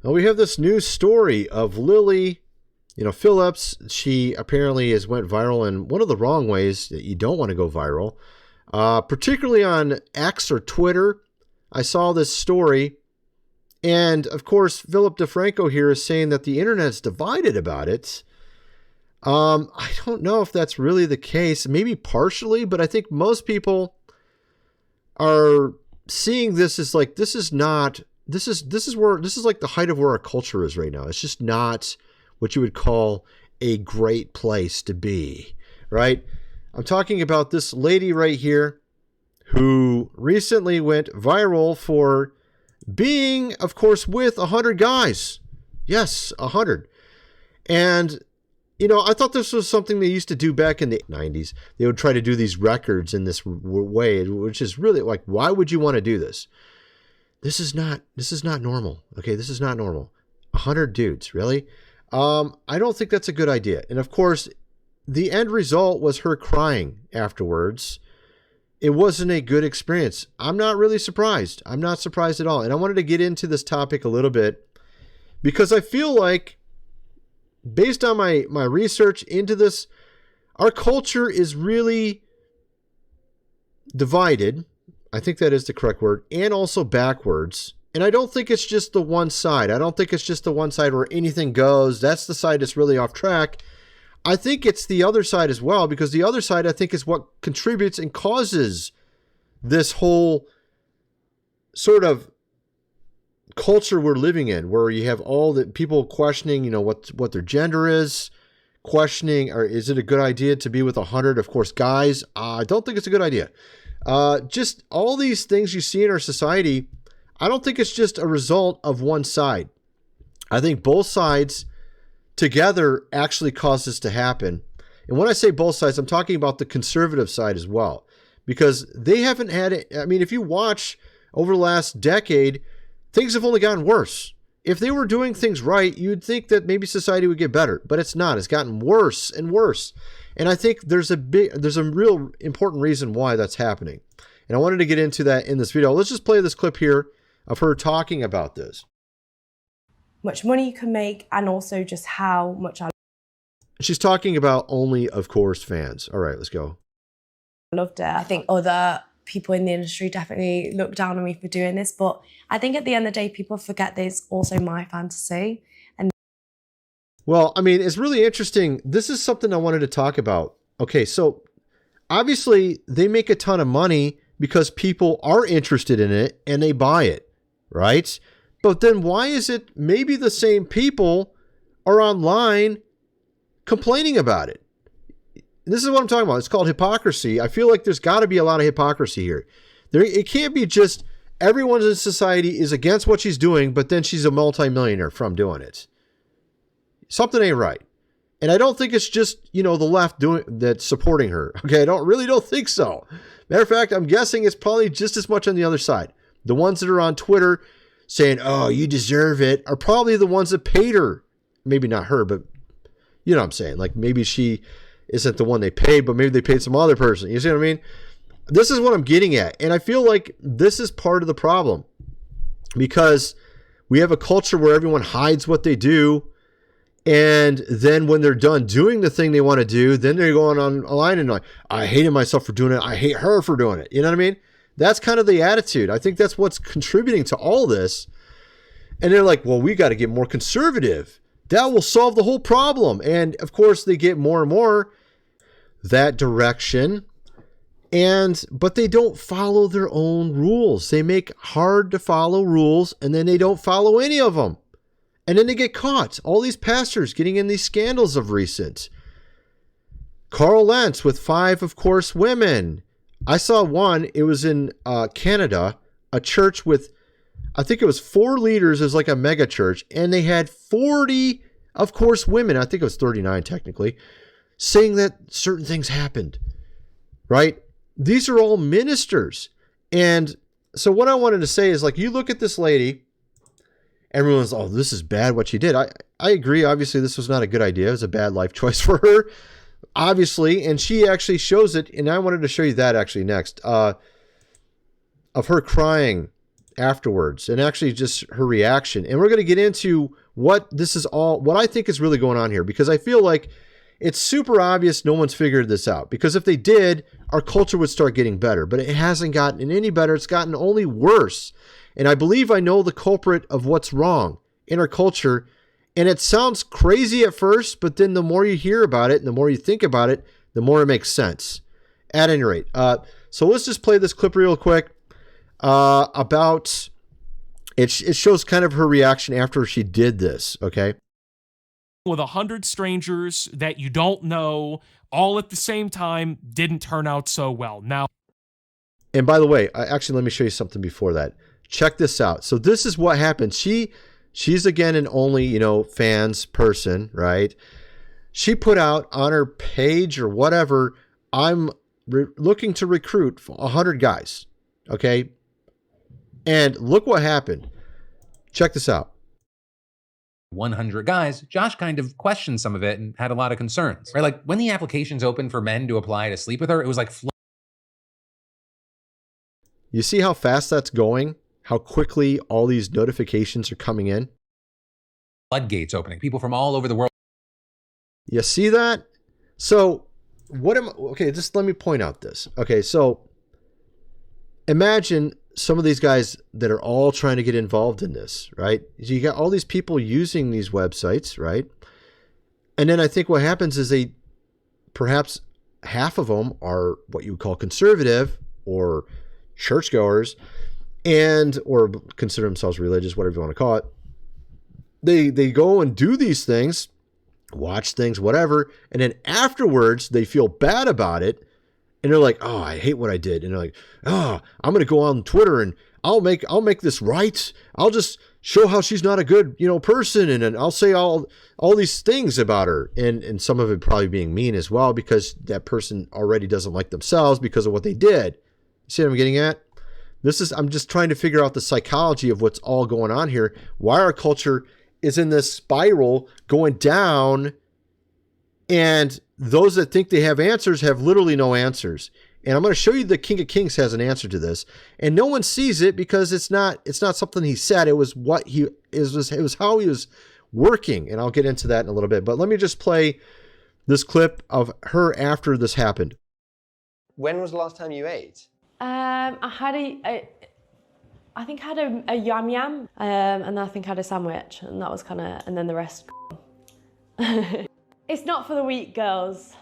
Well, we have this news story of Lily, Phillips. She apparently has went viral in one of the wrong ways that you don't want to go viral, particularly on X or Twitter. I saw this story, and of course, Philip DeFranco here is saying that the internet's divided about it. I don't know if that's really the case. Maybe partially, but I think most people are seeing this as like this is like the height of where our culture is right now. It's just not what you would call a great place to be, right? I'm talking about this lady right here who recently went viral for being, of course, with 100 guys. Yes, 100. And I thought this was something they used to do back in the 90s. They would try to do these records in this way, which is really like, why would you want to do this? This is not normal. Okay, this is not normal. 100 dudes, really? I don't think that's a good idea. And of course, the end result was her crying afterwards. It wasn't a good experience. I'm not really surprised. I'm not surprised at all. And I wanted to get into this topic a little bit because I feel like, based on my research into this, our culture is really divided. I think that is the correct word, and also backwards. And I don't think it's just the one side. I don't think it's just the one side where anything goes. That's the side that's really off track. I think it's the other side as well, because the other side, I think, is what contributes and causes this whole sort of culture we're living in, where you have all the people questioning, what their gender is, questioning, or is it a good idea to be with 100, of course, guys? I don't think it's a good idea. Just all these things you see in our society, I don't think it's just a result of one side. I think both sides together actually cause this to happen. And when I say both sides, I'm talking about the conservative side as well, because they haven't had it. I mean, if you watch over the last decade, things have only gotten worse. If they were doing things right, you'd think that maybe society would get better, but it's not. It's gotten worse and worse. And I think there's a real important reason why that's happening. And I wanted to get into that in this video. Let's just play this clip here of her talking about this. Much money you can make, and also just how much I She's talking about only, of course, fans. All right, let's go. loved it. I think other people in the industry definitely look down on me for doing this, but I think at the end of the day, people forget that it's also my fantasy. And well, I mean, it's really interesting. This is something I wanted to talk about. Okay, so obviously they make a ton of money because people are interested in it and they buy it, right? But then why is it maybe the same people are online complaining about it? This is what I'm talking about. It's called hypocrisy. I feel like there's got to be a lot of hypocrisy here. It can't be just everyone in society is against what she's doing, but then she's a multimillionaire from doing it. Something ain't right. And I don't think it's just, the left that's supporting her. Okay, I really don't think so. Matter of fact, I'm guessing it's probably just as much on the other side. The ones that are on Twitter saying, oh, you deserve it, are probably the ones that paid her. Maybe not her, but you know what I'm saying. Like maybe she isn't the one they paid, but maybe they paid some other person. You see what I mean? This is what I'm getting at. And I feel like this is part of the problem, because we have a culture where everyone hides what they do. And then when they're done doing the thing they want to do, then they're going online and like, I hated myself for doing it. I hate her for doing it. You know what I mean? That's kind of the attitude. I think that's what's contributing to all this. And they're like, well, we got to get more conservative. That will solve the whole problem. And of course, they get more and more that direction. But they don't follow their own rules. They make hard to follow rules, and then they don't follow any of them. And then they get caught. All these pastors getting in these scandals of recent. Carl Lentz with 5, of course, women. I saw one, it was in Canada, a church with, I think it was 4 leaders. It was like a mega church. And they had 40, of course, women. I think it was 39 technically, saying that certain things happened, right? These are all ministers. And so what I wanted to say is, like, you look at this lady, everyone's, oh, this is bad what she did. I agree. Obviously, this was not a good idea. It was a bad life choice for her, obviously. And she actually shows it. And I wanted to show you that actually next, of her crying afterwards, and actually just her reaction. And we're going to get into what I think is really going on here, because I feel like it's super obvious no one's figured this out. Because if they did, our culture would start getting better. But it hasn't gotten any better. It's gotten only worse. And I believe I know the culprit of what's wrong in our culture. And it sounds crazy at first, but then the more you hear about it and the more you think about it, the more it makes sense. At any rate, so let's just play this clip real quick about it. It shows kind of her reaction after she did this, okay? With 100 strangers that you don't know all at the same time didn't turn out so well. Now, and by the way, actually, let me show you something before that. Check this out. So this is what happened. She's again an OnlyFans person, right? She put out on her page or whatever, I'm looking to recruit 100 guys, okay? And look what happened. Check this out. 100 guys, Josh kind of questioned some of it and had a lot of concerns. Right? Like when the applications opened for men to apply to sleep with her, it was like you see how fast that's going? How quickly all these notifications are coming in? Floodgates opening. People from all over the world. You see that? So okay, just let me point out this. Okay, so imagine some of these guys that are all trying to get involved in this, right? So you got all these people using these websites, right? And then I think what happens is perhaps half of them are what you would call conservative or churchgoers, or consider themselves religious, whatever you want to call it. They go and do these things, watch things, whatever, and then afterwards they feel bad about it. And they're like, oh, I hate what I did. And they're like, oh, I'm going to go on Twitter and I'll make this right. I'll just show how she's not a good, person. And then I'll say all these things about her. And some of it probably being mean as well, because that person already doesn't like themselves because of what they did. See what I'm getting at? I'm just trying to figure out the psychology of what's all going on here. Why our culture is in this spiral going down, and those that think they have answers have literally no answers. And I'm going to show you the King of Kings has an answer to this, and no one sees it because it's not something he said. It was it was how he was working, and I'll get into that in a little bit. But let me just play this clip of her after this happened. When was the last time you ate? I think I had a yum yum, and I think I had a sandwich, and that was and then the rest. It's not for the weak, girls,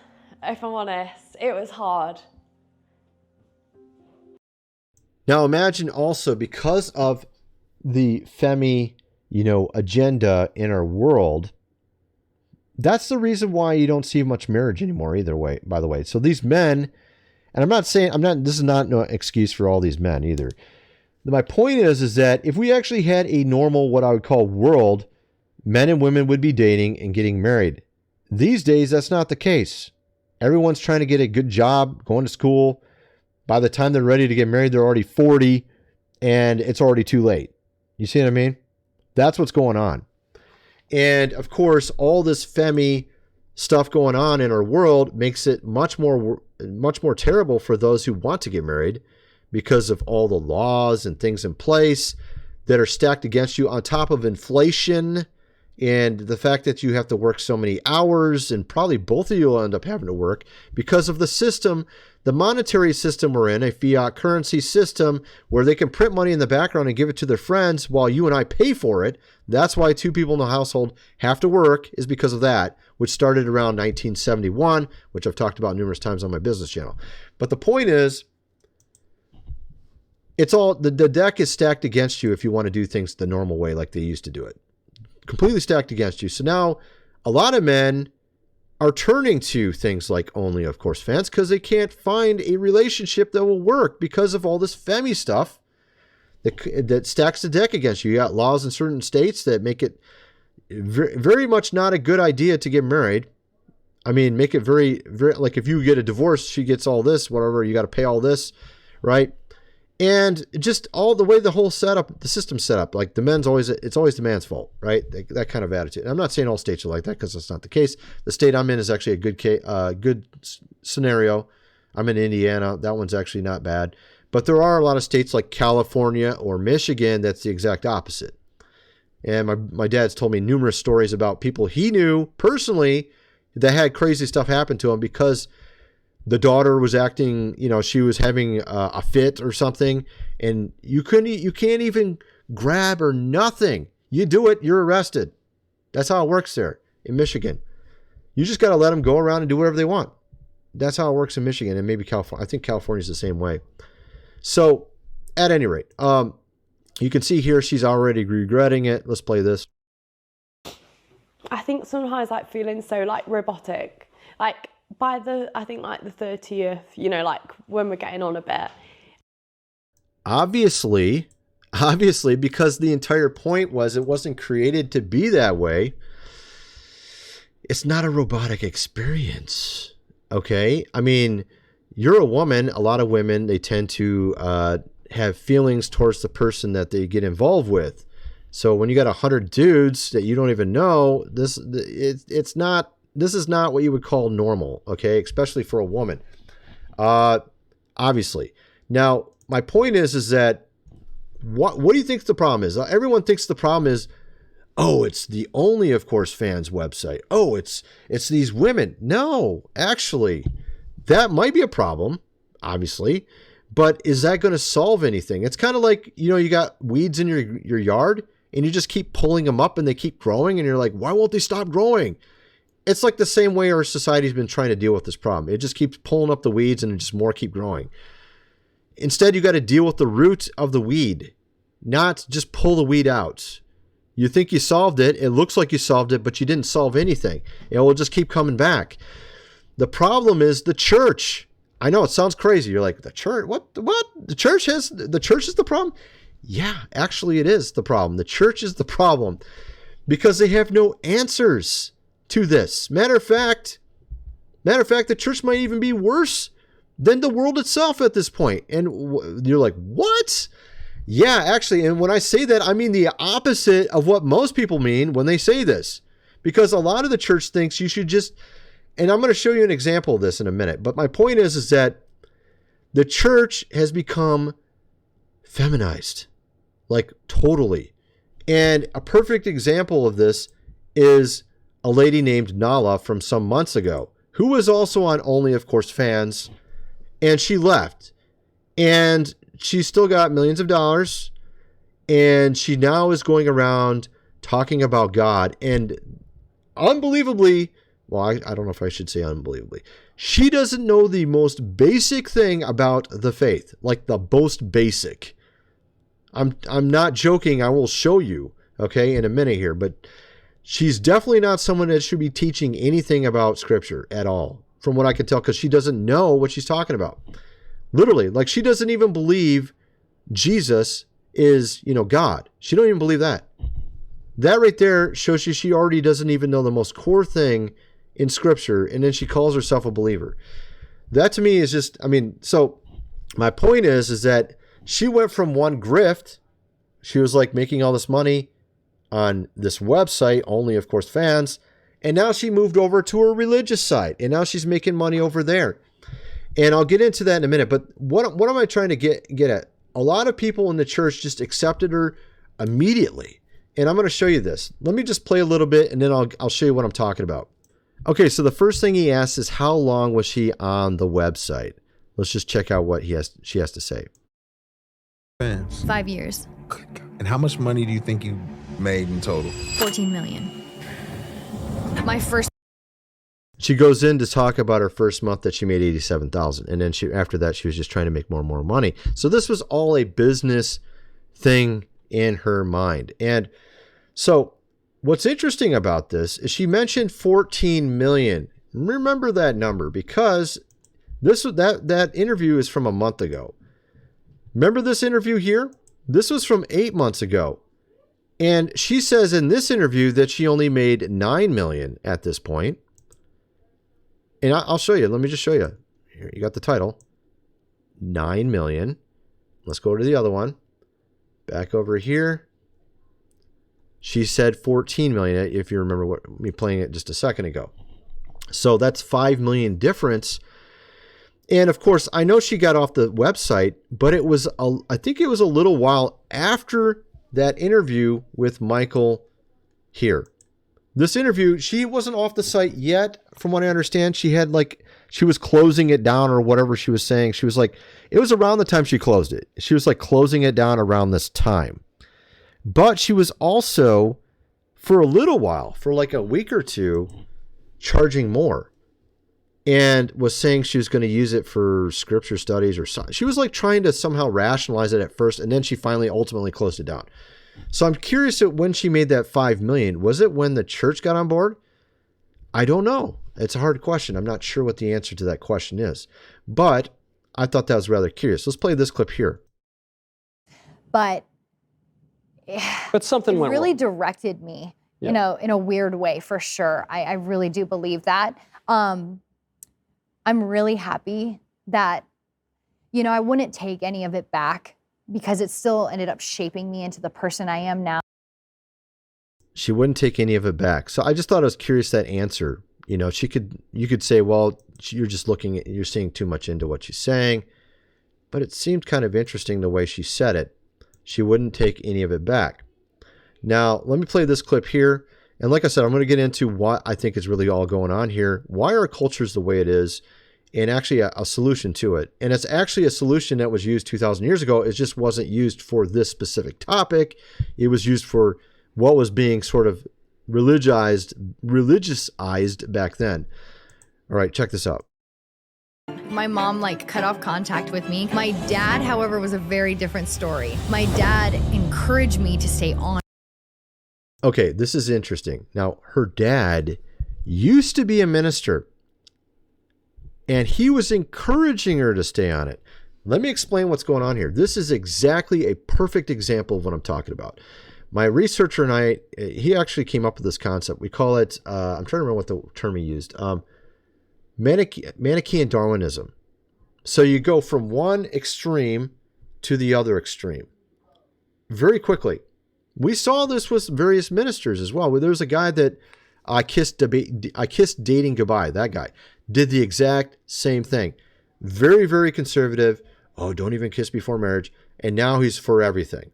if I'm honest. It was hard. Now imagine also, because of the femi, agenda in our world, that's the reason why you don't see much marriage anymore either way, by the way. So these men, and this is not no excuse for all these men either. My point is that if we actually had a normal, what I would call world, men and women would be dating and getting married. These days, that's not the case. Everyone's trying to get a good job, going to school. By the time they're ready to get married, they're already 40, and it's already too late. You see what I mean? That's what's going on. And of course, all this femi stuff going on in our world makes it much more terrible for those who want to get married, because of all the laws and things in place that are stacked against you, on top of inflation and the fact that you have to work so many hours, and probably both of you will end up having to work because of the system, the monetary system we're in, a fiat currency system where they can print money in the background and give it to their friends while you and I pay for it. That's why two people in the household have to work, is because of that, which started around 1971, which I've talked about numerous times on my business channel. But the point is, it's all, the deck is stacked against you if you want to do things the normal way like they used to do it. Completely stacked against you. So now a lot of men are turning to things like OnlyFans because they can't find a relationship that will work because of all this femi stuff that stacks the deck against you. You got laws in certain states that make it very, very much not a good idea to get married. I mean, make it very, very, like if you get a divorce, she gets all this, whatever, you got to pay all this, right? And just all the way the whole setup, the system's set up, like it's always the man's fault, right? That kind of attitude. And I'm not saying all states are like that, because that's not the case. The state I'm in is actually a good scenario. I'm in Indiana. That one's actually not bad. But there are a lot of states like California or Michigan that's the exact opposite. And my dad's told me numerous stories about people he knew personally that had crazy stuff happen to them because the daughter was acting, she was having a fit or something, and you can't even grab or nothing. You do it, you're arrested. That's how it works there in Michigan. You just got to let them go around and do whatever they want. That's how it works in Michigan and maybe California. I think California's the same way. So, at any rate, you can see here she's already regretting it. Let's play this. I think sometimes like feeling so like robotic, like by the 30th, like when we're getting on a bit. Obviously, because the entire point was it wasn't created to be that way. It's not a robotic experience. Okay. I mean, you're a woman. A lot of women, they tend to have feelings towards the person that they get involved with. So when you got 100 dudes that you don't even know, this is not what you would call normal. Okay. Especially for a woman. Obviously. Now, my point is that what do you think the problem is? Everyone thinks the problem is, oh, it's the Only of Course Fans website. Oh, it's these women. No, actually, that might be a problem, obviously, but is that going to solve anything? It's kind of like, you got weeds in your yard and you just keep pulling them up and they keep growing and you're like, why won't they stop growing? It's like the same way our society's been trying to deal with this problem. It just keeps pulling up the weeds and just more keep growing. Instead, you got to deal with the root of the weed, not just pull the weed out. You think you solved it. It looks like you solved it, but you didn't solve anything. It will just keep coming back. The problem is the church. I know it sounds crazy. You're like, the church? What? The church is the problem? Yeah, actually it is the problem. The church is the problem because they have no answers to this. Matter of fact, the church might even be worse than the world itself at this point. And you're like, what? Yeah, actually, and when I say that, I mean the opposite of what most people mean when they say this. Because a lot of the church thinks you should just, and I'm going to show you an example of this in a minute, but my point is that the church has become feminized, like totally. And a perfect example of this is a lady named Nala from some months ago, who was also on Only of Course Fans, and she left. And she's still got millions of dollars, and she now is going around talking about God. And unbelievably, well, I don't know if I should say unbelievably, she doesn't know the most basic thing about the faith, like the most basic. I'm not joking. I will show you, okay, in a minute here. But she's definitely not someone that should be teaching anything about Scripture at all, from what I can tell, because she doesn't know what she's talking about. Literally, like she doesn't even believe Jesus is, God. She don't even believe that. That right there shows you she already doesn't even know the most core thing in Scripture, and then she calls herself a believer. That to me is just, so my point is that she went from one grift. She was like making all this money on this website, Only of Course Fans, and now she moved over to her religious side, and now she's making money over there. And I'll get into that in a minute, but what am I trying to get at? A lot of people in the church just accepted her immediately. And I'm going to show you this. Let me just play a little bit, and then I'll show you what I'm talking about. Okay, so the first thing he asks is, how long was she on the website? Let's just check out what she has to say. Fans. 5 years. And how much money do you think you made in total? 14 million. My first. She goes in to talk about her first month that she made $87,000, and then after that she was just trying to make more and more money. So this was all a business thing in her mind. And so what's interesting about this is she mentioned 14 million. Remember that number, because that interview is from a month ago. Remember this interview here? This was from 8 months ago. And she says in this interview that she only made 9 million at this point. And I'll show you. Let me just show you. Here, you got the title. 9 million. Let's go to the other one. Back over here. She said 14 million, if you remember me playing it just a second ago. So that's 5 million difference. And of course, I know she got off the website, but I think it was a little while after that interview with Michael here. This interview, she wasn't off the site yet, from what I understand. She was closing it down or whatever she was saying. She was like, it was around the time she closed it. She was like closing it down around this time. But she was also, for a little while, for like a week or two, charging more. And was saying she was going to use it for scripture studies or something. She was like trying to somehow rationalize it at first, and then she finally ultimately closed it down. So I'm curious when she made that $5 million. Was it when the church got on board? I don't know. It's a hard question. I'm not sure what the answer to that question is. But I thought that was rather curious. Let's play this clip here. But something it went really wrong. Directed me, in a weird way, for sure. I really do believe that. I'm really happy that, I wouldn't take any of it back because it still ended up shaping me into the person I am now. She wouldn't take any of it back. So I just thought I was curious that answer. You could say, well, you're seeing too much into what she's saying, but it seemed kind of interesting the way she said it. She wouldn't take any of it back. Now, let me play this clip here. And like I said, I'm going to get into what I think is really all going on here, why our culture is the way it is, and actually a solution to it. And it's actually a solution that was used 2,000 years ago. It just wasn't used for this specific topic. It was used for what was being sort of religiousized back then. All right, check this out. My mom cut off contact with me. My dad, however, was a very different story. My dad encouraged me to stay on. Okay, this is interesting. Now, her dad used to be a minister, and he was encouraging her to stay on it. Let me explain what's going on here. This is exactly a perfect example of what I'm talking about. My researcher and he actually came up with this concept. We call it, I'm trying to remember what the term he used, Manichaean Darwinism. So you go from one extreme to the other extreme very quickly. We saw this with various ministers as well. There was a guy that I kissed dating goodbye. That guy did the exact same thing. Very, very conservative. Oh, don't even kiss before marriage. And now he's for everything.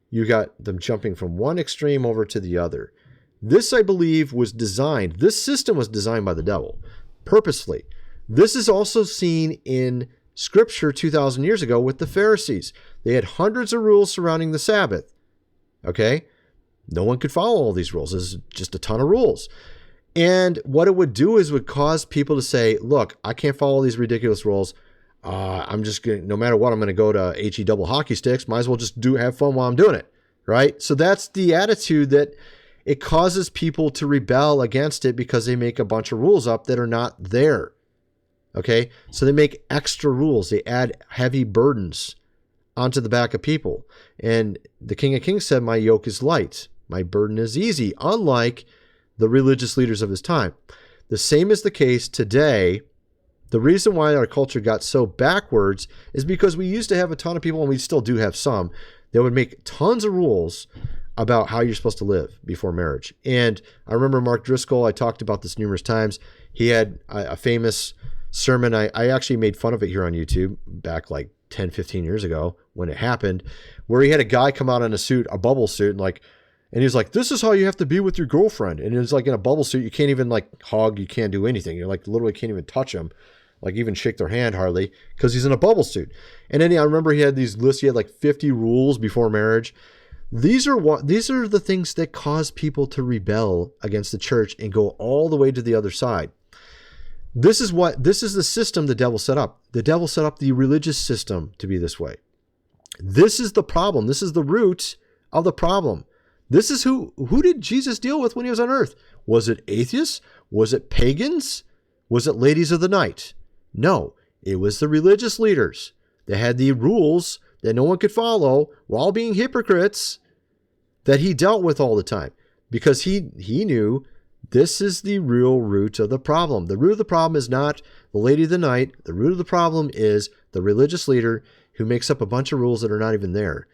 You got them jumping from one extreme over to the other. This, I believe, this system was designed by the devil purposefully. This is also seen in Scripture 2,000 years ago with the Pharisees. They had hundreds of rules surrounding the Sabbath. Okay? No one could follow all these rules. There's just a ton of rules. And what it would do is would cause people to say, look, I can't follow these ridiculous rules. I'm just going to, no matter what, I'm going to go to HE double hockey sticks. Might as well just have fun while I'm doing it. Right? So that's the attitude that it causes people to rebel against it because they make a bunch of rules up that are not there. Okay? So they make extra rules. They add heavy burdens onto the back of people. And the King of Kings said, my yoke is light. My burden is easy. Unlike the religious leaders of his time. The same is the case today. The reason why our culture got so backwards is because we used to have a ton of people, and we still do have some, that would make tons of rules about how you're supposed to live before marriage. And I remember Mark Driscoll, I talked about this numerous times. He had a famous sermon. I actually made fun of it here on YouTube back like 10, 15 years ago when it happened, where he had a guy come out in a bubble suit, and he's like, this is how you have to be with your girlfriend. And it's like in a bubble suit, you can't even hug, you can't do anything. You're literally can't even touch them, even shake their hand hardly, because he's in a bubble suit. And then I remember he had these lists, he had 50 rules before marriage. These are the things that cause people to rebel against the church and go all the way to the other side. This is the system the devil set up. The devil set up the religious system to be this way. This is the problem. This is the root of the problem. This is who did Jesus deal with when he was on earth? Was it atheists? Was it pagans? Was it ladies of the night? No, it was the religious leaders. They had the rules that no one could follow while being hypocrites that he dealt with all the time, because he knew this is the real root of the problem. The root of the problem is not the lady of the night. The root of the problem is the religious leader who makes up a bunch of rules that are not even there.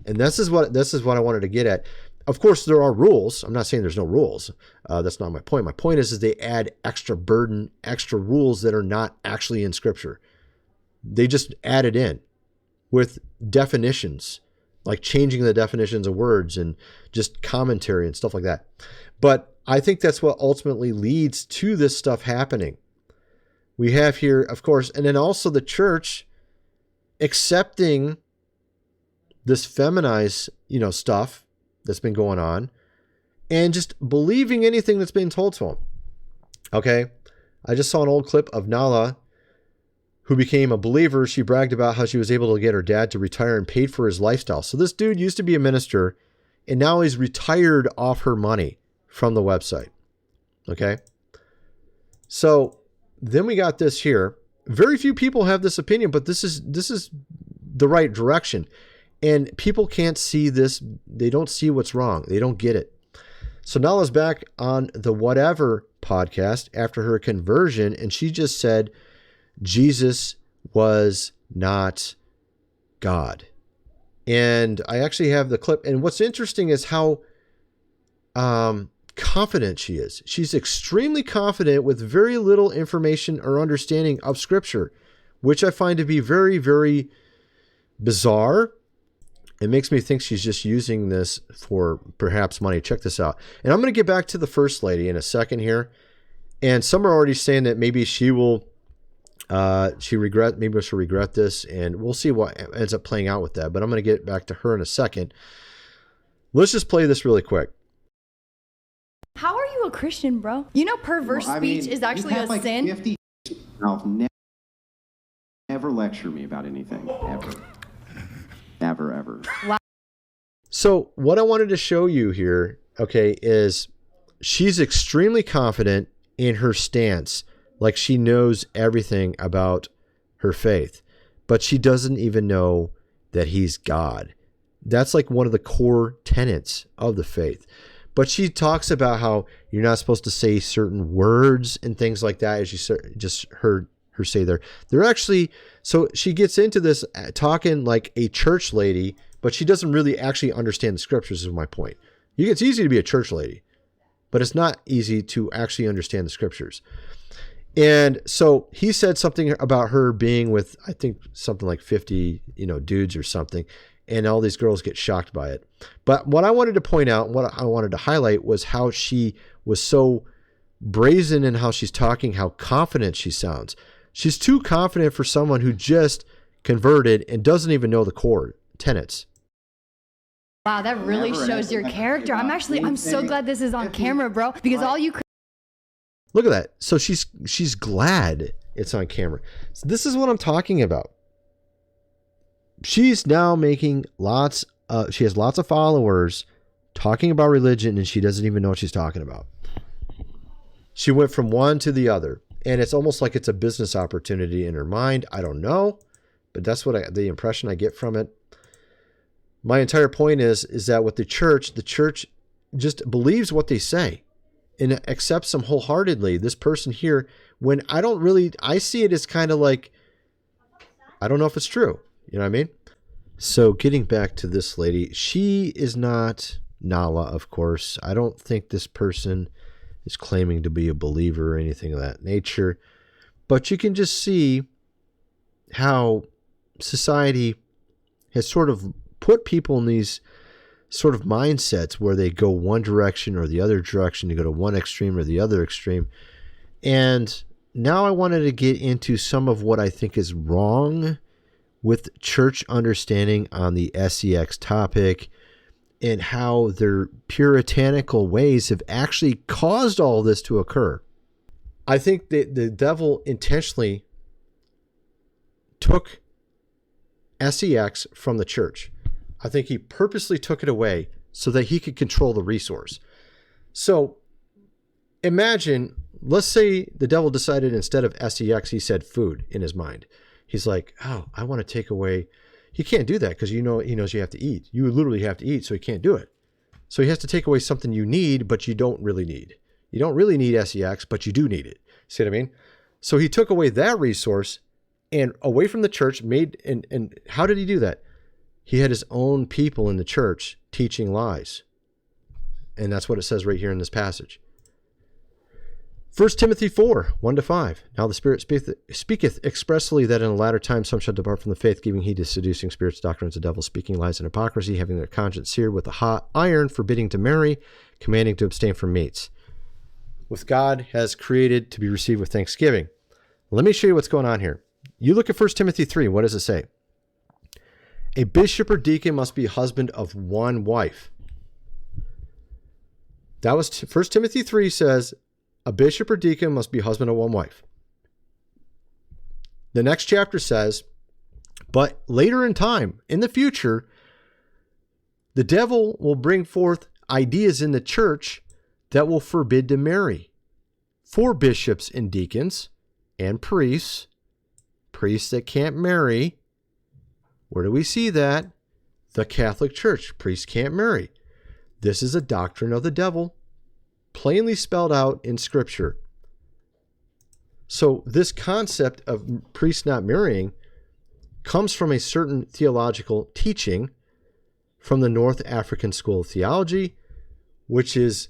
And this is what I wanted to get at. of course, there are rules. I'm not saying there's no rules. That's not my point. My point is they add extra burden, extra rules that are not actually in Scripture. They just add it in with definitions, like changing the definitions of words and just commentary and stuff like that. But I think that's what ultimately leads to this stuff happening. We have here, of course, and then also the church accepting this feminized, stuff that's been going on and just believing anything that's being told to them. Okay. I just saw an old clip of Nala, who became a believer. She bragged about how she was able to get her dad to retire and paid for his lifestyle. So this dude used to be a minister and now he's retired off her money from the website. Okay. So then we got this here. Very few people have this opinion, but this is the right direction. And people can't see this. They don't see what's wrong. They don't get it. So Nala's back on the Whatever podcast after her conversion, and she just said Jesus was not God. And I actually have the clip. And what's interesting is how confident she is. She's extremely confident with very little information or understanding of Scripture, which I find to be very, very bizarre. It makes me think she's just using this for perhaps money. Check this out. And I'm going to get back to the First Lady in a second here. And some are already saying that maybe she'll regret this, and we'll see what ends up playing out with that. But I'm going to get back to her in a second. Let's just play this really quick. How are you a Christian, bro? You know perverse speech is actually a sin? 50 never lecture me about anything, ever. Ever. Wow. So what I wanted to show you here, okay, is she's extremely confident in her stance. Like she knows everything about her faith, but she doesn't even know that he's God. That's like one of the core tenets of the faith. But she talks about how you're not supposed to say certain words and things like that, as you just heard her say there. They're actually, so she gets into this talking like a church lady, but she doesn't really actually understand the Scriptures, is my point. It's easy to be a church lady, but it's not easy to actually understand the Scriptures. And so he said something about her being with, I think, something like 50, dudes or something. And all these girls get shocked by it. But what I wanted to point out, what I wanted to highlight was how she was so brazen in how she's talking, how confident she sounds. She's too confident for someone who just converted and doesn't even know the core tenets. Wow, that really shows your character. I'm so glad this is on camera, bro, because all you... Look at that. So she's glad it's on camera. So this is what I'm talking about. She's now making she has lots of followers talking about religion, and she doesn't even know what she's talking about. She went from one to the other, and it's almost like it's a business opportunity in her mind. I don't know, but that's the impression I get from it. My entire point is that with the church just believes what they say and accepts them wholeheartedly. This person here, when I see it as kind of like, I don't know if it's true. You know what I mean? So getting back to this lady, she is not Nala, of course. I don't think this person is claiming to be a believer or anything of that nature. But you can just see how society has sort of put people in these sort of mindsets where they go one direction or the other direction, to go to one extreme or the other extreme. And now I wanted to get into some of what I think is wrong with church understanding on the SEX topic, and how their puritanical ways have actually caused all this to occur. I think that the devil intentionally took SEX from the church. I think he purposely took it away so that he could control the resource. So imagine, let's say the devil decided instead of SEX, he said food in his mind. He's like, oh, I want to take away. He can't do that because he knows you have to eat. You literally have to eat, so he can't do it. So he has to take away something you need, but you don't really need. You don't really need SEX, but you do need it. See what I mean? So he took away that resource and away from the church and how did he do that? He had his own people in the church teaching lies. And that's what it says right here in this passage. 1 Timothy 4, 1-5. Now the Spirit speaketh expressly that in the latter time some shall depart from the faith, giving heed to seducing spirits, doctrines of devils, speaking lies and hypocrisy, having their conscience seared with a hot iron, forbidding to marry, commanding to abstain from meats. With God has created to be received with thanksgiving. Let me show you what's going on here. You look at 1 Timothy 3. What does it say? A bishop or deacon must be husband of one wife. That was 1 Timothy 3 says, a bishop or deacon must be husband of one wife. The next chapter says, but later in time, in the future, the devil will bring forth ideas in the church that will forbid to marry for bishops and deacons and priests that can't marry. Where do we see that? The Catholic Church. Priests can't marry. This is a doctrine of the devil, plainly spelled out in Scripture. So this concept of priests not marrying comes from a certain theological teaching from the North African School of Theology, which is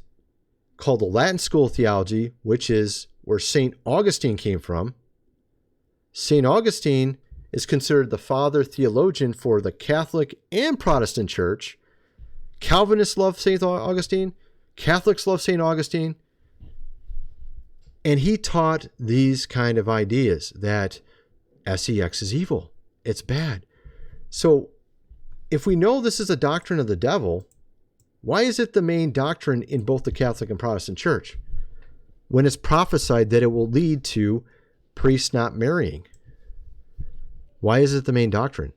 called the Latin School of Theology, which is where St. Augustine came from. St. Augustine is considered the father theologian for the Catholic and Protestant Church. Calvinists love St. Augustine. Catholics love St. Augustine. And he taught these kind of ideas that sex is evil. It's bad. So if we know this is a doctrine of the devil, why is it the main doctrine in both the Catholic and Protestant Church when it's prophesied that it will lead to priests not marrying? Why is it the main doctrine?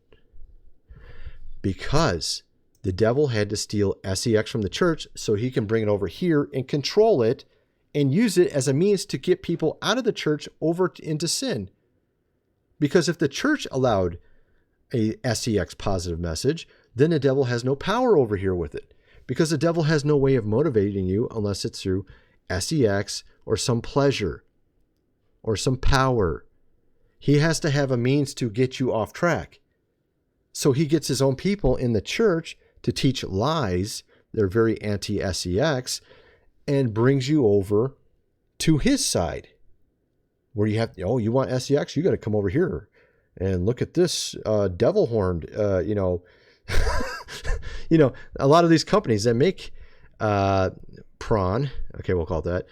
Because the devil had to steal sex from the church so he can bring it over here and control it and use it as a means to get people out of the church over into sin. Because if the church allowed a sex positive message, then the devil has no power over here with it. Because the devil has no way of motivating you unless it's through sex or some pleasure or some power. He has to have a means to get you off track. So he gets his own people in the church to teach lies. They're very anti-sex and brings you over to his side where you have, you want sex? You got to come over here and look at this devil horned, a lot of these companies that make prawn, okay, we'll call it that.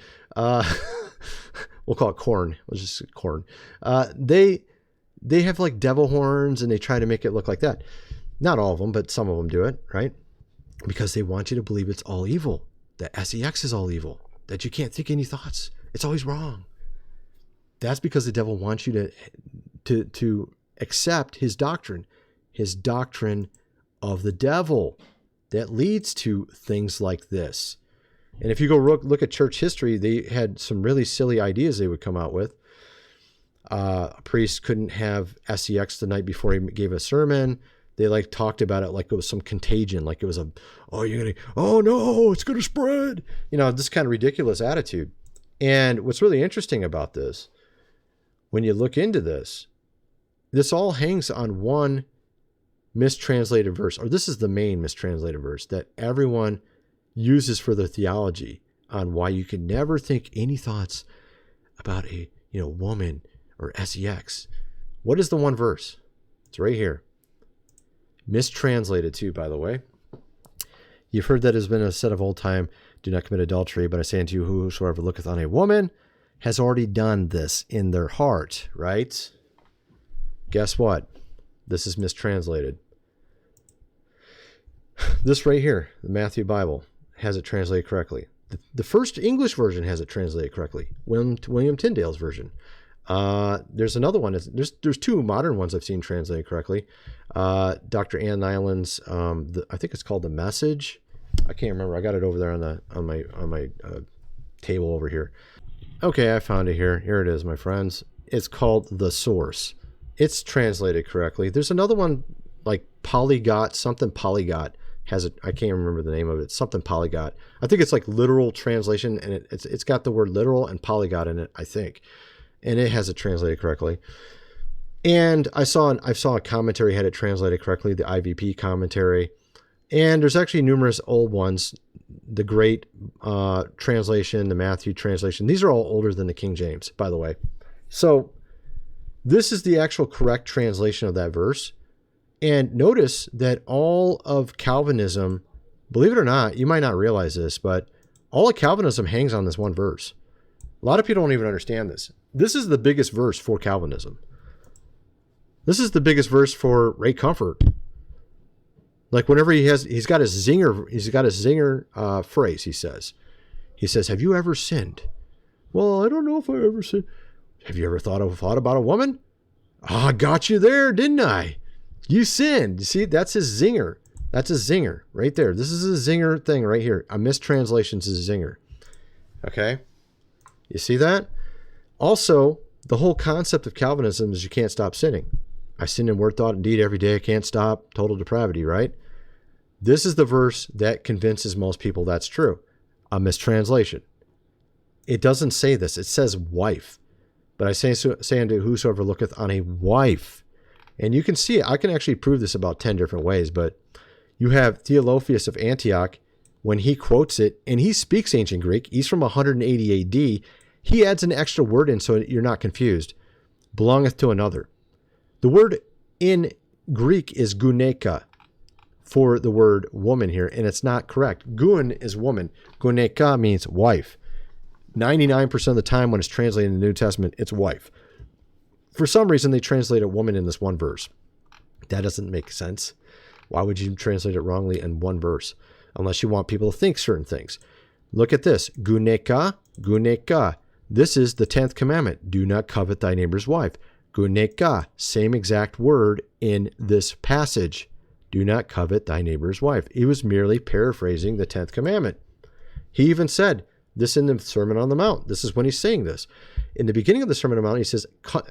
We'll call it corn. Let's just say corn. They have like devil horns and they try to make it look like that. Not all of them, but some of them do it, right? Because they want you to believe it's all evil, that sex is all evil, that you can't think any thoughts. It's always wrong. That's because the devil wants you to accept his doctrine of the devil that leads to things like this. And if you go look at church history, they had some really silly ideas they would come out with. A priest couldn't have sex the night before he gave a sermon. They talked about it like it was some contagion, like it was oh no, it's going to spread. This kind of ridiculous attitude. And what's really interesting about this, when you look into this all hangs on one mistranslated verse, or this is the main mistranslated verse that everyone uses for their theology on why you can never think any thoughts about a woman or sex. What is the one verse? It's right here. Mistranslated too, by the way. You've heard that it has been said of old time, do not commit adultery, but I say unto you, whosoever looketh on a woman has already done this in their heart, right? Guess what? This is mistranslated. This right here, the Matthew Bible, has it translated correctly. The first English version has it translated correctly. William Tyndale's version. There's another one. There's two modern ones I've seen translated correctly. Dr. Ann Nyland's, I think it's called The Message. I can't remember. I got it over there on my table over here. Okay, I found it here. Here it is, my friends. It's called The Source. It's translated correctly. There's another one like Polyglot, something Polyglot has it. I can't remember the name of it. Something Polyglot. I think it's like literal translation, and it's got the word literal and polyglot in it, I think. And it has it translated correctly. And I saw a commentary had it translated correctly, the IVP commentary. And there's actually numerous old ones. The Great translation, the Matthew translation. These are all older than the King James, by the way. So this is the actual correct translation of that verse. And notice that all of Calvinism, believe it or not, you might not realize this, but all of Calvinism hangs on this one verse. A lot of people don't even understand this. This is the biggest verse for Calvinism. This is the biggest verse for Ray Comfort. Like whenever he's got his zinger phrase, he says, have you ever sinned? Well, I don't know if I ever sinned. Have you ever thought about a woman? I got you there, didn't I? You sinned. You see, that's his zinger. That's a zinger right there. This is a zinger thing right here. A mistranslation is a zinger. Okay? You see that? Also, the whole concept of Calvinism is you can't stop sinning. I sin in word, thought, and deed every day. I can't stop. Total depravity, right? This is the verse that convinces most people that's true. A mistranslation. It doesn't say this. It says wife. But I say unto whosoever looketh on a wife. And you can see it. I can actually prove this about 10 different ways. But you have Theophilos of Antioch, when he quotes it, and he speaks ancient Greek. He's from 180 AD. He adds an extra word in so you're not confused. Belongeth to another. The word in Greek is guneka for the word woman here, and it's not correct. Gun is woman. Guneka means wife. 99% of the time when it's translated in the New Testament, it's wife. For some reason, they translate a woman in this one verse. That doesn't make sense. Why would you translate it wrongly in one verse? Unless you want people to think certain things. Look at this. Guneka, guneka. This is the 10th commandment. Do not covet thy neighbor's wife. Guneka, same exact word in this passage. Do not covet thy neighbor's wife. He was merely paraphrasing the 10th commandment. He even said this in the Sermon on the Mount. This is when he's saying this. In the beginning of the Sermon on the Mount, he says,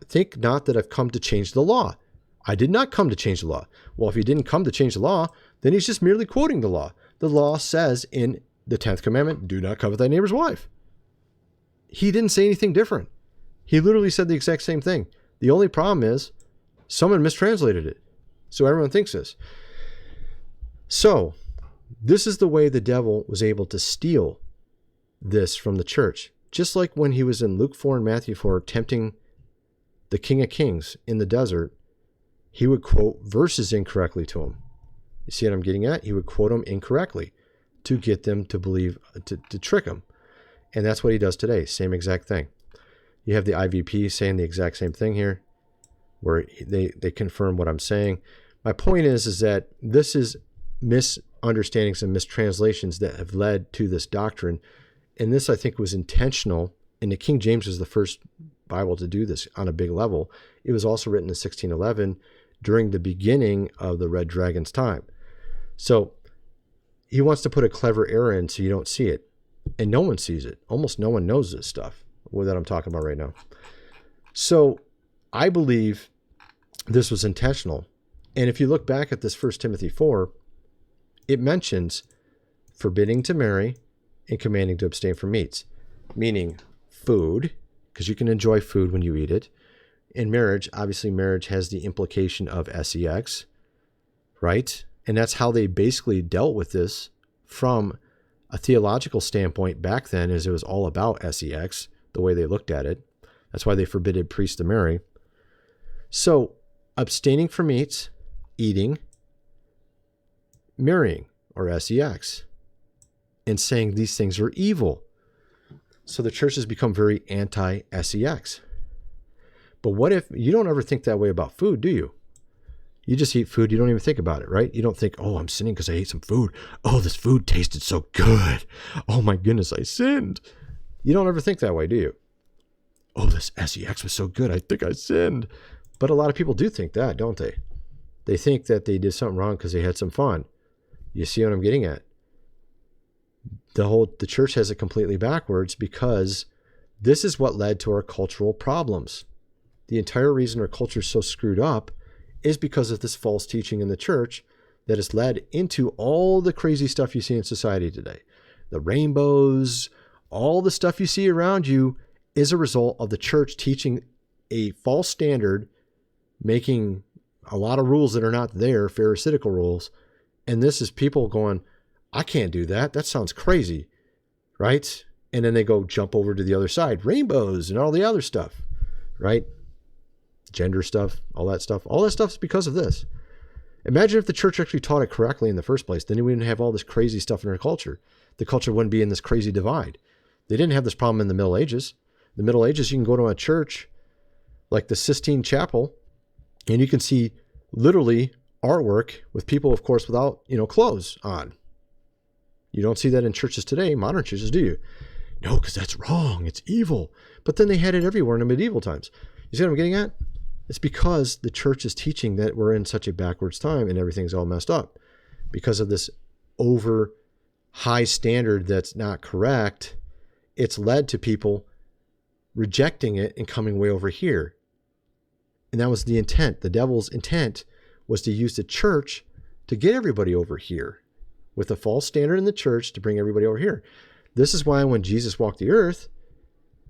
think not that I've come to change the law. I did not come to change the law. Well, if he didn't come to change the law, then he's just merely quoting the law. The law says in the 10th commandment, do not covet thy neighbor's wife. He didn't say anything different. He literally said the exact same thing. The only problem is someone mistranslated it. So everyone thinks this. So this is the way the devil was able to steal this from the church. Just like when he was in Luke 4 and Matthew 4 tempting the King of Kings in the desert, he would quote verses incorrectly to him. You see what I'm getting at? He would quote them incorrectly to get them to believe, to trick them. And that's what he does today. Same exact thing. You have the IVP saying the exact same thing here, where they confirm what I'm saying. My point is that this is misunderstandings and mistranslations that have led to this doctrine. And this, I think, was intentional. And the King James was the first Bible to do this on a big level. It was also written in 1611 during the beginning of the Red Dragon's time. So he wants to put a clever error in so you don't see it. And no one sees it. Almost no one knows this stuff that I'm talking about right now. So I believe this was intentional. And if you look back at this 1 Timothy 4, it mentions forbidding to marry and commanding to abstain from meats, meaning food, because you can enjoy food when you eat it. In marriage, obviously marriage has the implication of sex, right? And that's how they basically dealt with this from a theological standpoint back then, as it was all about sex, the way they looked at it. That's why they forbidded priests to marry. So abstaining from meats, eating, marrying, or sex, and saying these things are evil. So the church has become very anti-sex. But what if you don't ever think that way about food, do you? You just eat food. You don't even think about it, right? You don't think, oh, I'm sinning because I ate some food. Oh, this food tasted so good. Oh my goodness, I sinned. You don't ever think that way, do you? Oh, this sex was so good. I think I sinned. But a lot of people do think that, don't they? They think that they did something wrong because they had some fun. You see what I'm getting at? The church has it completely backwards because this is what led to our cultural problems. The entire reason our culture is so screwed up is because of this false teaching in the church that has led into all the crazy stuff you see in society today. The rainbows, all the stuff you see around you is a result of the church teaching a false standard, making a lot of rules that are not there, pharisaical rules, And this is people going, I can't do that. That sounds crazy, right? And then they go jump over to the other side, rainbows and all the other stuff, right? Gender stuff, all that stuff. All that stuff is because of this. Imagine if the church actually taught it correctly in the first place. Then we wouldn't have all this crazy stuff in our culture. The culture wouldn't be in this crazy divide. They didn't have this problem in the Middle Ages. The Middle Ages, you can go to a church like the Sistine Chapel, and you can see literally artwork with people, of course, without, clothes on. You don't see that in churches today, modern churches, do you? No, because that's wrong. It's evil. But then they had it everywhere in the medieval times. You see what I'm getting at? It's because the church is teaching that we're in such a backwards time and everything's all messed up because of this over high standard that's not correct. It's led to people rejecting it and coming way over here. And that was the intent. The devil's intent was to use the church to get everybody over here with a false standard in the church to bring everybody over here. This is why when Jesus walked the earth,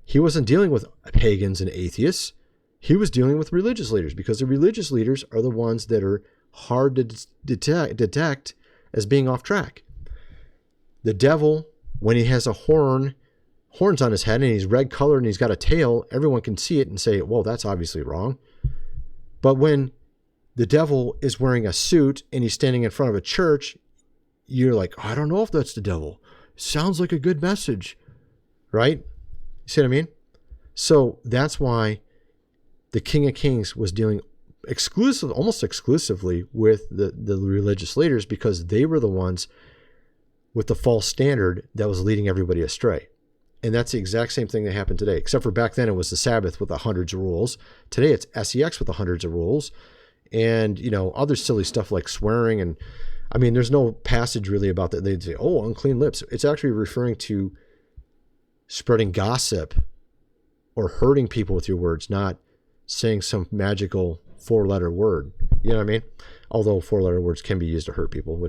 he wasn't dealing with pagans and atheists. He was dealing with religious leaders, because the religious leaders are the ones that are hard to detect as being off track. The devil, when he has horns on his head and he's red colored and he's got a tail, everyone can see it and say, well, that's obviously wrong. But when the devil is wearing a suit and he's standing in front of a church, you're like, I don't know if that's the devil. Sounds like a good message, right? You see what I mean? So that's why the King of Kings was dealing almost exclusively with the religious leaders, because they were the ones with the false standard that was leading everybody astray. And that's the exact same thing that happened today, except for back then it was the Sabbath with the hundreds of rules. Today it's SEX with the hundreds of rules, and other silly stuff like swearing. And I mean, there's no passage really about that. They'd say, oh, unclean lips. It's actually referring to spreading gossip or hurting people with your words, not saying some magical 4-letter word. You know what I mean? Although 4-letter words can be used to hurt people,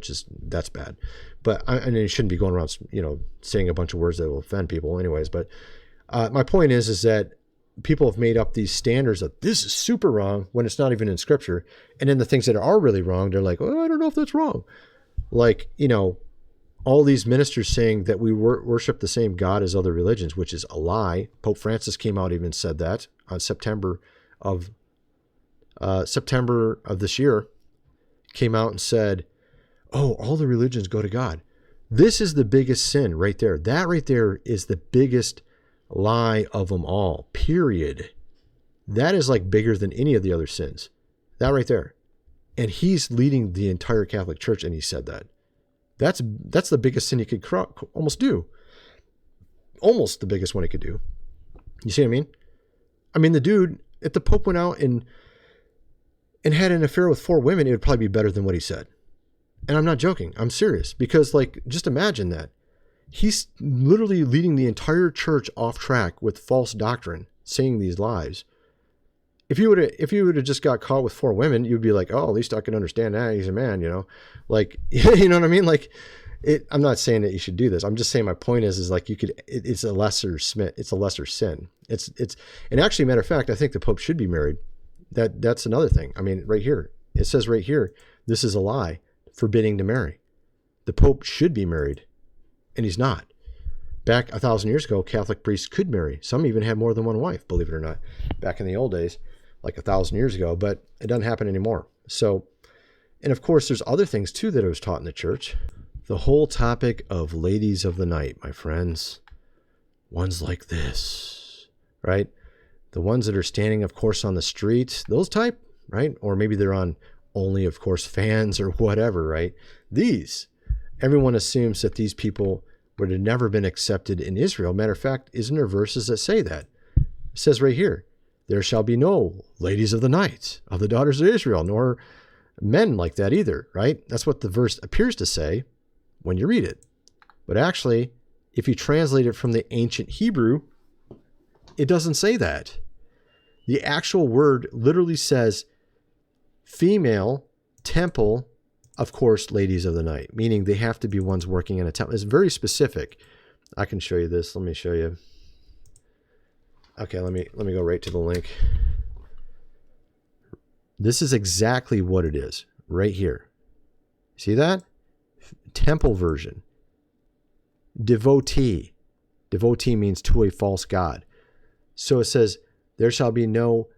that's bad. But you shouldn't be going around, saying a bunch of words that will offend people anyways. But my point is that people have made up these standards that this is super wrong when it's not even in scripture. And then the things that are really wrong, they're like, oh, I don't know if that's wrong. Like, all these ministers saying that we worship the same God as other religions, which is a lie. Pope Francis came out, even said that on September of this year, came out and said, oh, all the religions go to God. This is the biggest sin right there. That right there is the biggest lie of them all, period. That is like bigger than any of the other sins. That right there. And he's leading the entire Catholic Church, and he said that. That's the biggest sin he could almost do. Almost the biggest one he could do. You see what I mean? I mean, the dude, if the Pope went out and had an affair with 4 women, it would probably be better than what he said. And I'm not joking. I'm serious. Because, just imagine that. He's literally leading the entire church off track with false doctrine, saying these lies. If you would have just got caught with 4 women, you'd be like, oh, at least I can understand that. He's a man, you know what I mean? I'm not saying that you should do this. I'm just saying my point is it's a lesser sin. And actually, matter of fact, I think the Pope should be married. That's another thing. I mean, right here, it says right here, this is a lie, forbidding to marry. The Pope should be married, and he's not. Back 1,000 years ago, Catholic priests could marry. Some even had more than one wife, believe it or not, back in the old days, like 1,000 years ago, but it doesn't happen anymore. So, and of course, there's other things too that was taught in the church. The whole topic of ladies of the night, my friends, ones like this, right? The ones that are standing, of course, on the street, those type, right? Or maybe they're on only, of course, fans or whatever, right? Everyone assumes that these people would have never been accepted in Israel. Matter of fact, isn't there verses that say that? It says right here, there shall be no ladies of the night of the daughters of Israel, nor men like that either, right? That's what the verse appears to say when you read it. But actually, if you translate it from the ancient Hebrew, it doesn't say that. The actual word literally says female temple, of course, ladies of the night, meaning they have to be ones working in a temple. It's very specific. I can show you this. Let me show you. Okay, let me go right to the link. This is exactly what it is right here. See that? temple version. Devotee. Devotee means to a false god. So it says, there shall be no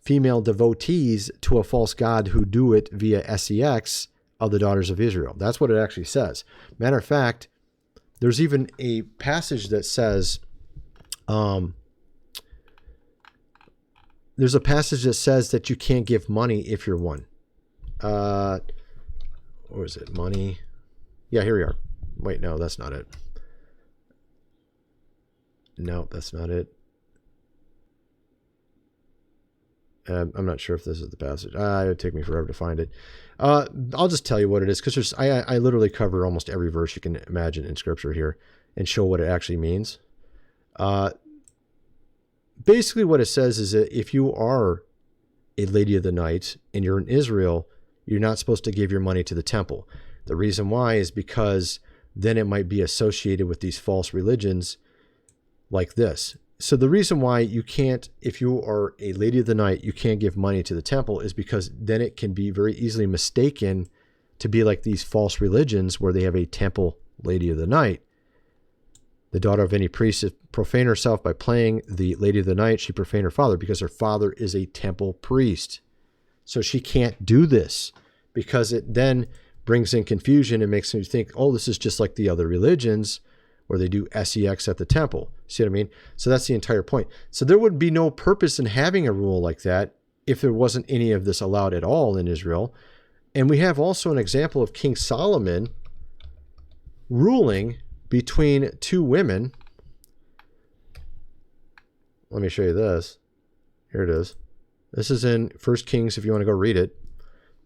female devotees to a false god who do it via sex of the daughters of Israel. That's what it actually says. Matter of fact, there's even a passage that says, there's a passage that says that you can't give money if you're one. Or is it money? Yeah, here we are. Wait, no, that's not it. No, that's not it. I'm not sure if this is the passage. It would take me forever to find it. I'll just tell you what it is, because I literally cover almost every verse you can imagine in Scripture here and show what it actually means. Basically what it says is that if you are a lady of the night and you're in Israel, you're not supposed to give your money to the temple. The reason why is because then it might be associated with these false religions like this. So the reason why you can't, if you are a lady of the night, you can't give money to the temple is because then it can be very easily mistaken to be like these false religions where they have a temple lady of the night. The daughter of any priest profane herself by playing the lady of the night, she profane her father, because her father is a temple priest. So she can't do this, because it then brings in confusion and makes you think, oh, this is just like the other religions where they do sex at the temple. See what I mean? So that's the entire point. So there would be no purpose in having a rule like that if there wasn't any of this allowed at all in Israel. And we have also an example of King Solomon ruling between two women. Let me show you this. Here it is. This is in 1 Kings, if you want to go read it.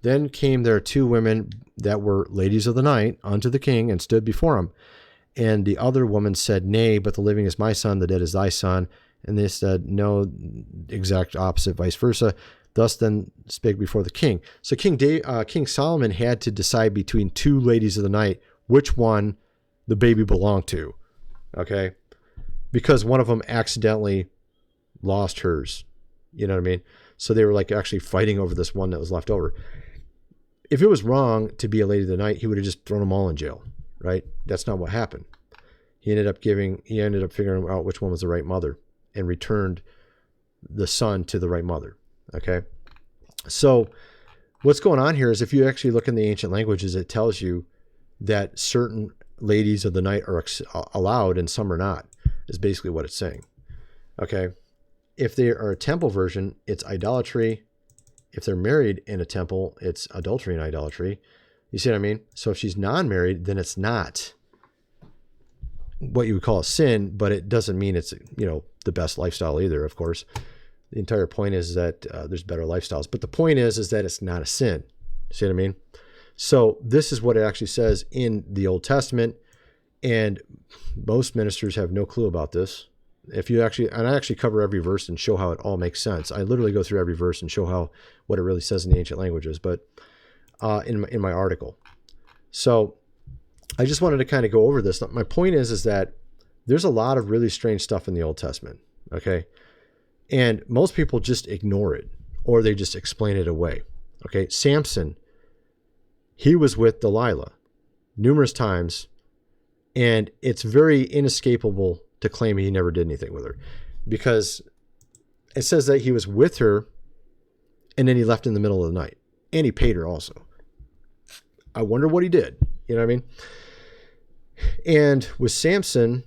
Then came there two women that were ladies of the night unto the king and stood before him. And the other woman said, Nay, but the living is my son, the dead is thy son. And they said, No, exact opposite, vice versa. Thus then spake before the king. So King Solomon had to decide between two ladies of the night which one the baby belonged to. Okay? Because one of them accidentally lost hers. You know what I mean? So they were like actually fighting over this one that was left over. If it was wrong to be a lady of the night, he would have just thrown them all in jail. Right? That's not what happened. He ended up figuring out which one was the right mother and returned the son to the right mother. Okay. So what's going on here is if you actually look in the ancient languages, it tells you that certain ladies of the night are allowed and some are not, is basically what it's saying. Okay. If they are a temple version, it's idolatry. If they're married in a temple, it's adultery and idolatry. You see what I mean? So if she's non-married, then it's not what you would call a sin, but it doesn't mean it's, the best lifestyle either, of course. The entire point is that there's better lifestyles. But the point is that it's not a sin. See what I mean? So this is what it actually says in the Old Testament. And most ministers have no clue about this. And I actually cover every verse and show how it all makes sense. I literally go through every verse and show what it really says in the ancient languages. But in my article. So I just wanted to kind of go over this. My point is that there's a lot of really strange stuff in the Old Testament. Okay. And most people just ignore it or they just explain it away. Okay. Samson, he was with Delilah numerous times, and it's very inescapable to claim he never did anything with her, because it says that he was with her and then he left in the middle of the night. And he paid her also. I wonder what he did. You know what I mean? And with Samson,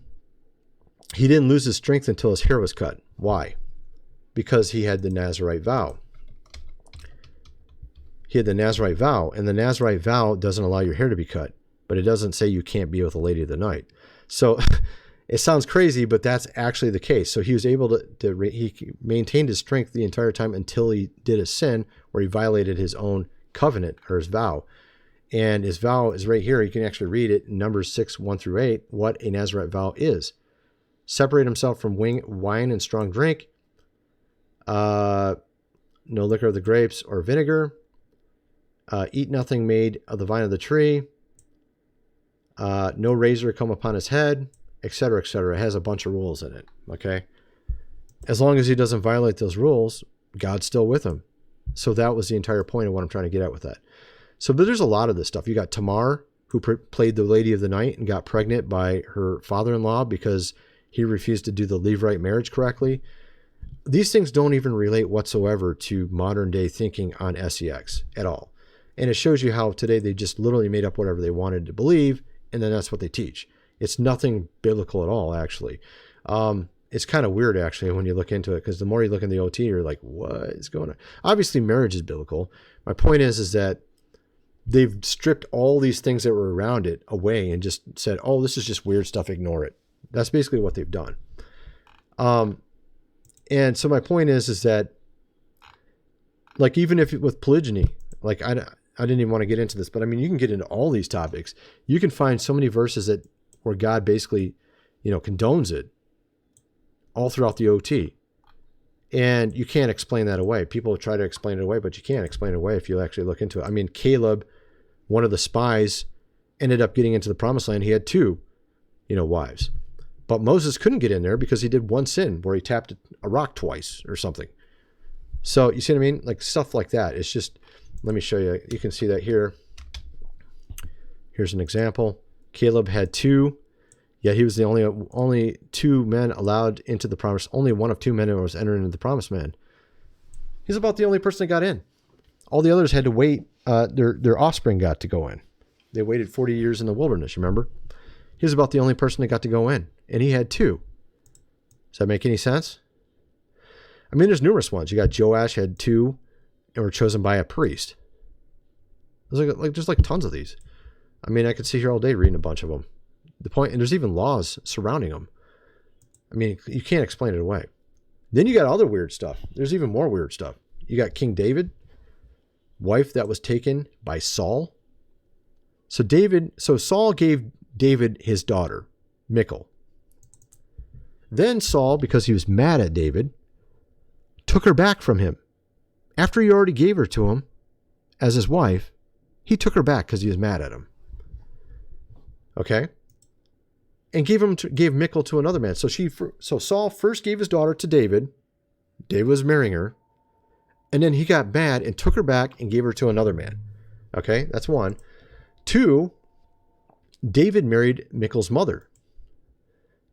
he didn't lose his strength until his hair was cut. Why? Because he had the Nazirite vow. He had the Nazirite vow, and the Nazirite vow doesn't allow your hair to be cut, but it doesn't say you can't be with a lady of the night. So it sounds crazy, but that's actually the case. So he was able he maintained his strength the entire time until he did a sin where he violated his own covenant or his vow. And his vow is right here. You can actually read it in Numbers 6, 1-8, what a Nazirite vow is. Separate himself from wine and strong drink, no liquor of the grapes or vinegar, eat nothing made of the vine of the tree, no razor come upon his head, etc., etc. It has a bunch of rules in it, okay? As long as he doesn't violate those rules, God's still with him. So that was the entire point of what I'm trying to get at with that. So, but there's a lot of this stuff. You got Tamar. who played the lady of the night and got pregnant by her father-in-law because he refused to do the levirate marriage correctly. These things don't even relate whatsoever to modern day thinking on SEX at all. And it shows you how today they just literally made up whatever they wanted to believe, and then that's what they teach. It's nothing biblical at all, actually. It's kind of weird, actually, when you look into it, because the more you look in the OT, you're like, what is going on? Obviously, marriage is biblical. My point is that they've stripped all these things that were around it away and just said, oh, this is just weird stuff, ignore it. That's basically what they've done. And so my point is that, like, even if with polygyny, like, I didn't even want to get into this, but I mean, you can get into all these topics. You can find so many verses where God basically, condones it all throughout the OT. And you can't explain that away. People try to explain it away, but you can't explain it away if you actually look into it. I mean, Caleb, one of the spies, ended up getting into the promised land. He had 2, wives. But Moses couldn't get in there because he did one sin where he tapped a rock twice or something. So you see what I mean? Like stuff like that. It's just, let me show you. You can see that here. Here's an example. Caleb had 2. Yet he was the only 2 men allowed into the promise. Only one of 2 men who was entering into the promised land. He's about the only person that got in. All the others had to wait. Their offspring got to go in. They waited 40 years in the wilderness, remember? He was about the only person that got to go in. And he had 2. Does that make any sense? I mean, there's numerous ones. You got Joash had 2 and were chosen by a priest. There's like tons of these. I mean, I could sit here all day reading a bunch of them. The point, and there's even laws surrounding them. I mean, you can't explain it away. Then you got other weird stuff. There's even more weird stuff. You got King David, wife that was taken by Saul. So Saul gave David his daughter, Michal. Then Saul, because he was mad at David, took her back from him. After he already gave her to him as his wife, he took her back because he was mad at him. Okay? And gave Michal to another man. So Saul first gave his daughter to David. David was marrying her. And then he got mad and took her back and gave her to another man. Okay, that's 1. 2, David married Michal's mother.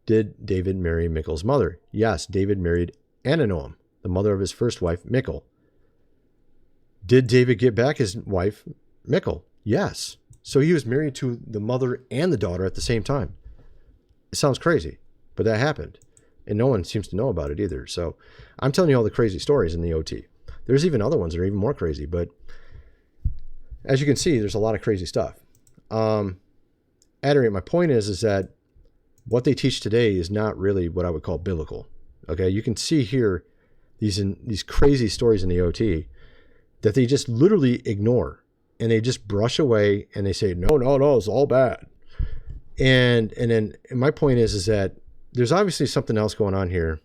Did David marry Michal's mother? Yes, David married Ahinoam, the mother of his first wife, Michal. Did David get back his wife, Michal? Yes. So he was married to the mother and the daughter at the same time. It sounds crazy, but that happened. And no one seems to know about it either. So I'm telling you all the crazy stories in the OT. There's even other ones that are even more crazy. But as you can see, there's a lot of crazy stuff. At any rate, my point is that what they teach today is not really what I would call biblical. Okay, you can see here these crazy stories in the OT that they just literally ignore. And they just brush away and they say, no, it's all bad. And my point is that there's obviously something else going on here.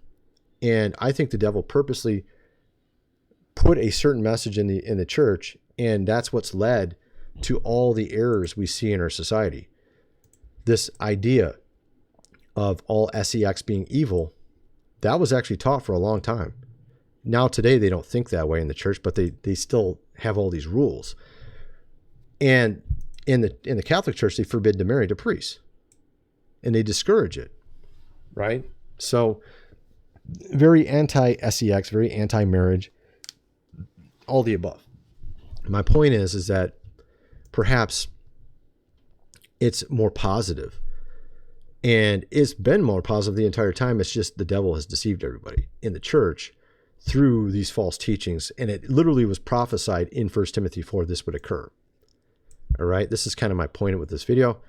And I think the devil purposely put a certain message in the church, and that's what's led to all the errors we see in our society. This idea of all SEX being evil, that was actually taught for a long time. Now today they don't think that way in the church, but they still have all these rules. And in the Catholic Church, they forbid to marry to priests, and they discourage it, right? So very anti-SEX, very anti-marriage, all the above. My point is that perhaps it's more positive, and it's been more positive the entire time. It's just the devil has deceived everybody in the church through these false teachings, and it literally was prophesied in 1 Timothy 4 this would occur. All right, this is kind of my point with this video.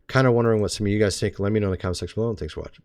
Kind of wondering what some of you guys think. Let me know in the comment section below, and thanks for watching.